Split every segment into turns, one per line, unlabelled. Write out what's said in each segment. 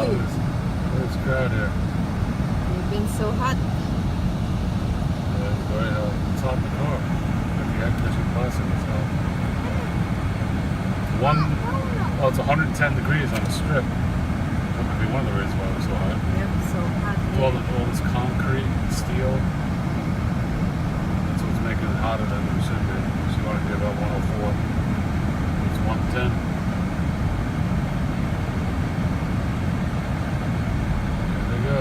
Wow, there's crowd here.
You've been so hot.
Yeah, it's very hot. It's hot in the car. But the air conditioning passing is hot. It's 110 degrees on the strip. That could be one of the reasons why it's so hot.
Yep, so hot.
All this concrete, steel. That's what's making it hotter than it should be. So you want to be about 104. It's 110. There they go.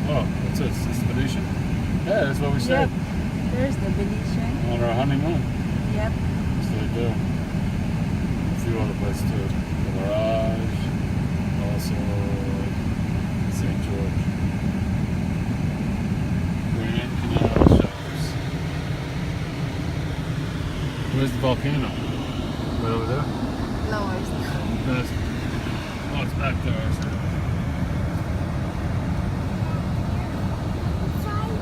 Oh, what's this? This is Venetian? Yeah, that's what we said.
Yep. There's the Venetian.
On our honeymoon.
Yep.
Yes, they do. A few other places too. The Mirage, also St. George. Grand Canal Shops. Where's the volcano? Right over there?
No, it's not.
That's, oh, it's back there. I see.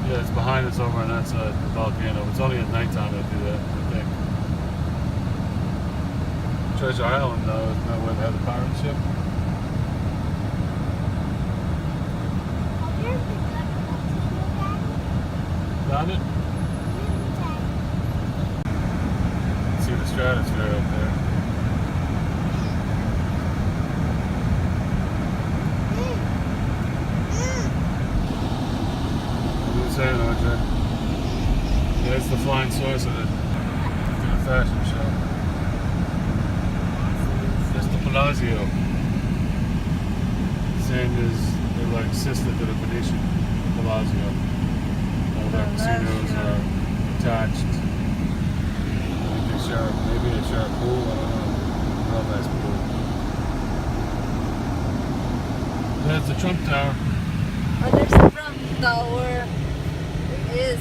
Yeah, it's behind us over on that side, the volcano. It's only at nighttime they do that, I think. Treasure Island, though, isn't that where they have the pirate ship? Found it? See the stratosphere up there. What are you saying, OJ? Yeah, it's the flying saucer that did a fashion show. That's the Palazzo. Same as they're like sister to the Venetian Palazzo. All their casinos are attached. Maybe they share a pool, I don't know. Real nice pool. There's the Trump Tower.
Oh, there's the Trump Tower. There is.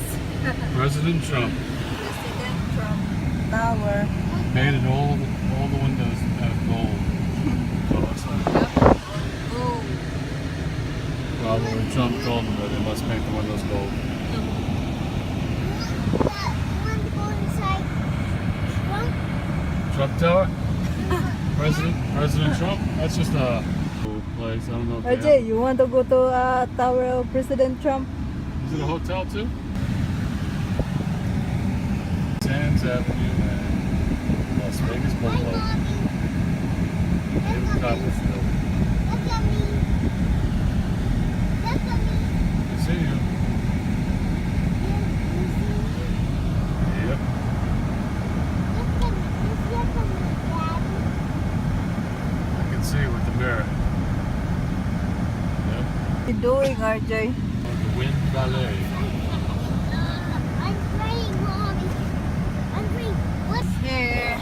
President Trump.
President Trump Tower.
Made it all the windows out of gold. So it's like,
Oh.
probably Trump told them that they must make the windows gold. Trump Tower? President Trump? That's just a cool place. I don't know if they have-
RJ, you want to go to Tower of President Trump?
Is it a hotel too? Sands Avenue and Las Vegas Boulevard. David Copperfield. I see you. Yep. I can see with the mirror. Yep.
What are you doing, RJ?
The Wind Ballet.
Here.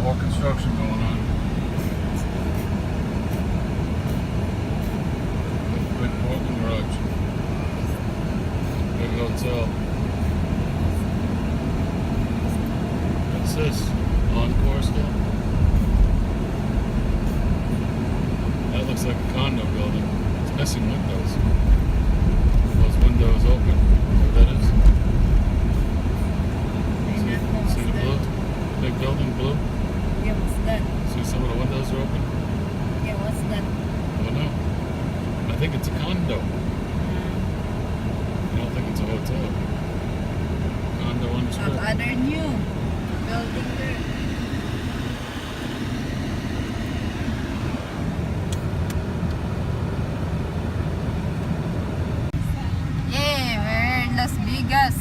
More construction going on. Big parking garage. Big hotel. What's this? Encore still? That looks like a condo building. It's missing windows. Those windows open. What that is? See the blue? Big building, blue?
Yeah, what's that?
See some of the windows are open?
Yeah, what's that?
I don't know. I think it's a condo. I don't think it's a hotel. Condo on the strip.
Other new building there. Yeah, we're in Las Vegas.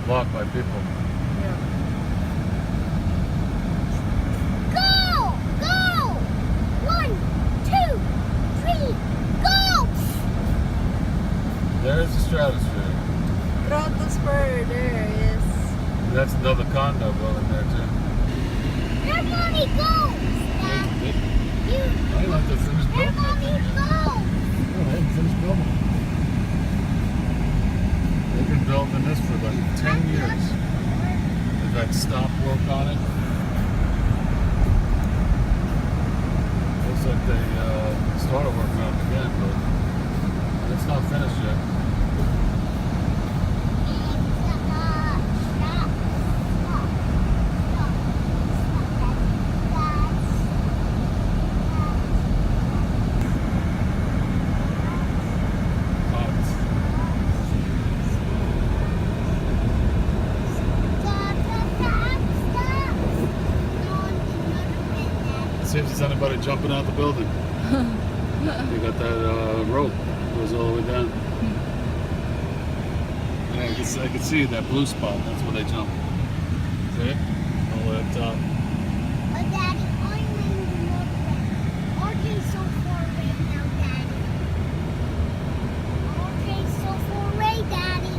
Blocked by people. That's another condo building there too.
Where mommy goes? Dad? You.
I like to finish
Where
building that
mommy
thing yet.
goes?
No, they haven't finished building it. They've been building this for like 10 years. They've had stop work on it. Looks like they started working on it again, but it's not finished yet. See if there's anybody jumping out the building. They got that rope goes all the way down. Yeah, I can see that blue spot. That's where they jump. See it? All the way up top.
Oh, Daddy, I'm in the motorway. RJ's so far away now, Daddy. RJ's so far away, Daddy.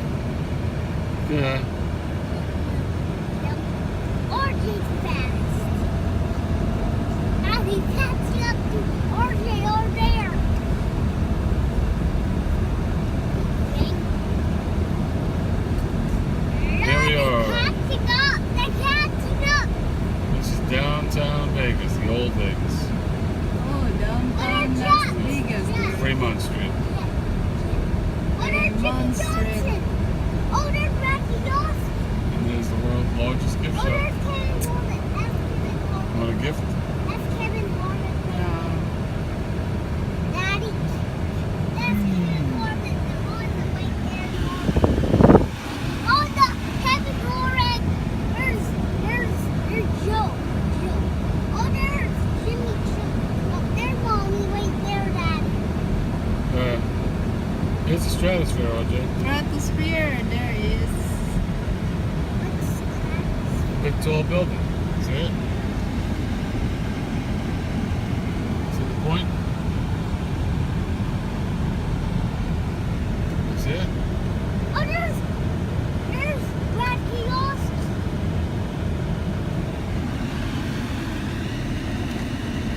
Yeah.
RJ's fast. Daddy, catching up to RJ over there.
Here we are.
They're catching up. They're catching up.
This is downtown Vegas, the old Vegas.
Oh, downtown Las Vegas.
Fremont Street.
Oh, there's Jimmy
Fremont Street.
Johnson. Oh, there's Becky Dawson.
And there's the world's largest gift
Oh,
shop.
there's Kevin Warren. That's Kevin Warren.
Want a gift?
That's Kevin Warren.
Yeah.
Daddy, that's Kevin Warren. The one that went there. Oh, the Kevin Warren. There's Joe. Oh, there's Jimmy Joe. Oh, there's Mommy right there, Daddy.
Here's the Stratosphere, RJ.
Stratosphere, there is.
What's that?
Big tall building. See it? See the point? You see it?
Oh, there's Brad Kiosk.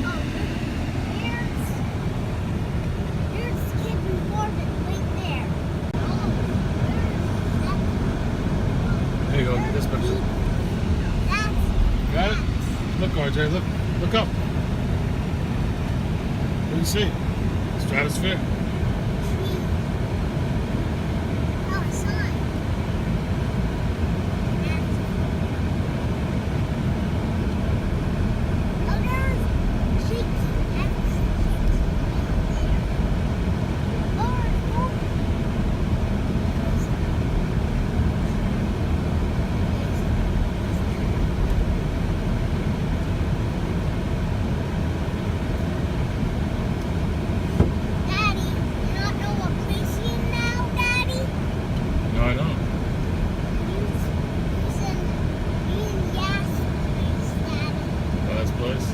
Oh, there's Kevin Warren right there. Oh,
There you go, get this picture.
that's
Got it? Look, RJ, look up. What do you see? Stratosphere.
Oh, a sign. Oh, there's Cheeky. That's Daddy, you not know what place you're in now, Daddy?
No, I don't.
He's in Yas place, Daddy.
Last place.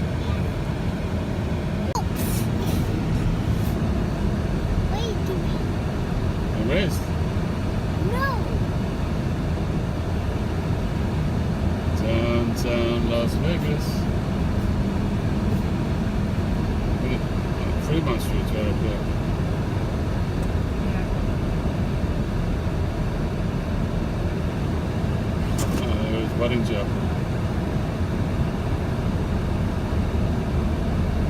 Wait, do we?
Erased.
No.
Downtown Las Vegas. Look at Fremont Street's right up there. There's Wedding Chapel.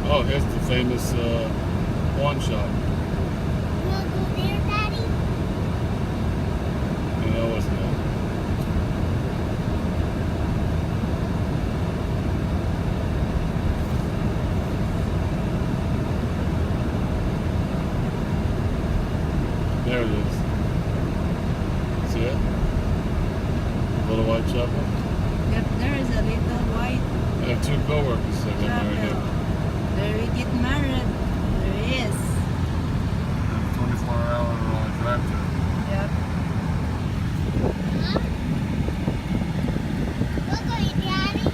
Oh, here's the famous pawn shop.
You wanna go there, Daddy?
You know, wasn't it? There it is. See it? Little white chapel.
Yep, there is a little white
I have two co-workers that got married
chapel.
here.
There we get married. There he is.
24-hour drive to.
Yep.
Huh? Look at you, Daddy.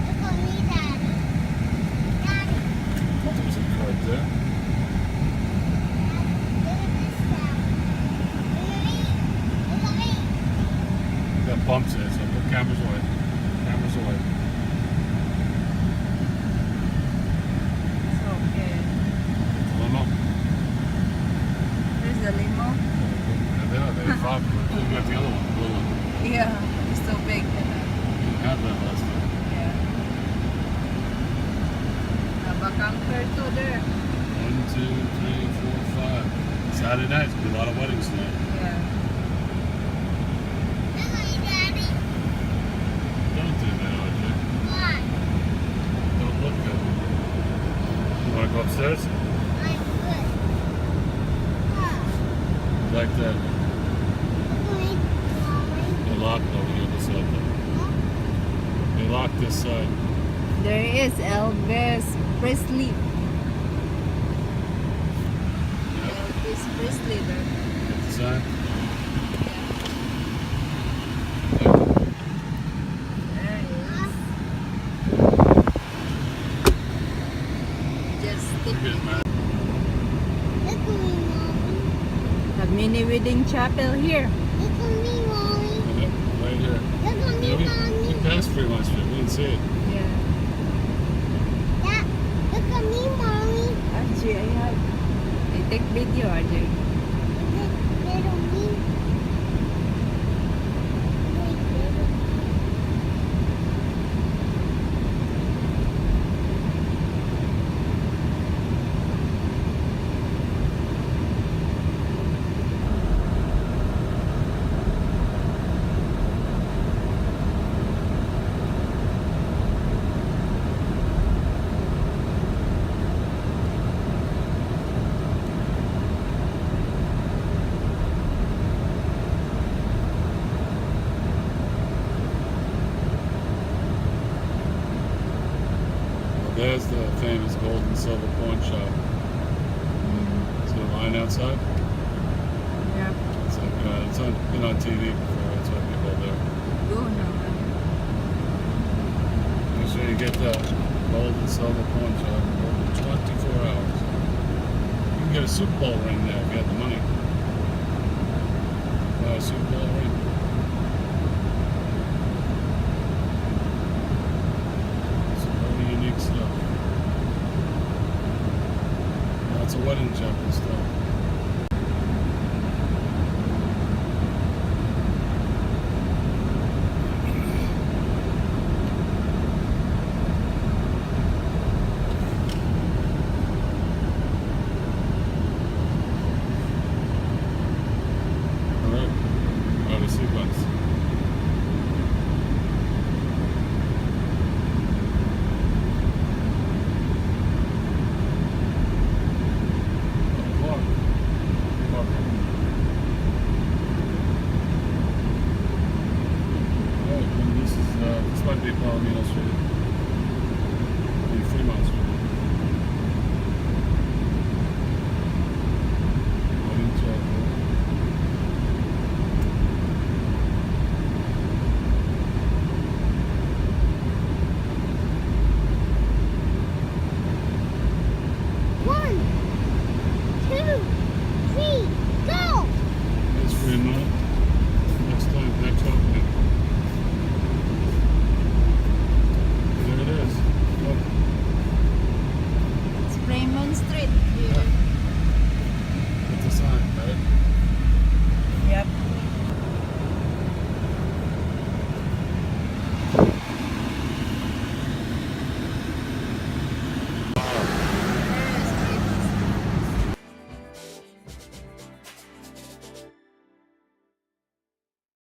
Look at me, Daddy. Daddy,
There's a card there.
look at this now. Look at me.
got bumps in it, so put cameras away. Cameras away.
It's okay.
It's a limo.
There's the limo.
And they fought. We got the other one, the blue one.
Yeah, it's so big.
We didn't have that last time.
Yeah. Nabakangker too there.
1, 2, 3, 4, 5. Saturday night, there's gonna be a lot of weddings tonight.
Yeah.
Look at me, Daddy.
Don't do that, RJ.
Why?
Don't look good. You wanna go upstairs?
I'm good.
You like that?
Look at me, Mommy.
They locked over here this side though. They locked this side.
There is Elvis Presley. Elvis Presley there.
Get the sign.
There is. Just
Look at it, man.
Look at me, Mommy.
a mini wedding chapel here.
Look at me, Mommy.
Yep, right here.
Look at
Yeah,
me,
we
Mommy.
passed Fremont Street. We didn't see it.
Yeah.
Dad, look at me, Mommy.
RJ, I take video, RJ.
Little me. Wait, little.
There's the famous gold and silver pawn shop. See the line outside?
Yeah.
It's like it's been on TV before. That's why people are there.
Go now.
Make sure you get the gold and silver pawn shop open 24 hours. You can get a Super Bowl ring there if you have the money. Buy a Super Bowl ring. Some very unique stuff. Lots of wedding chapel stuff. Alright, out of sequence.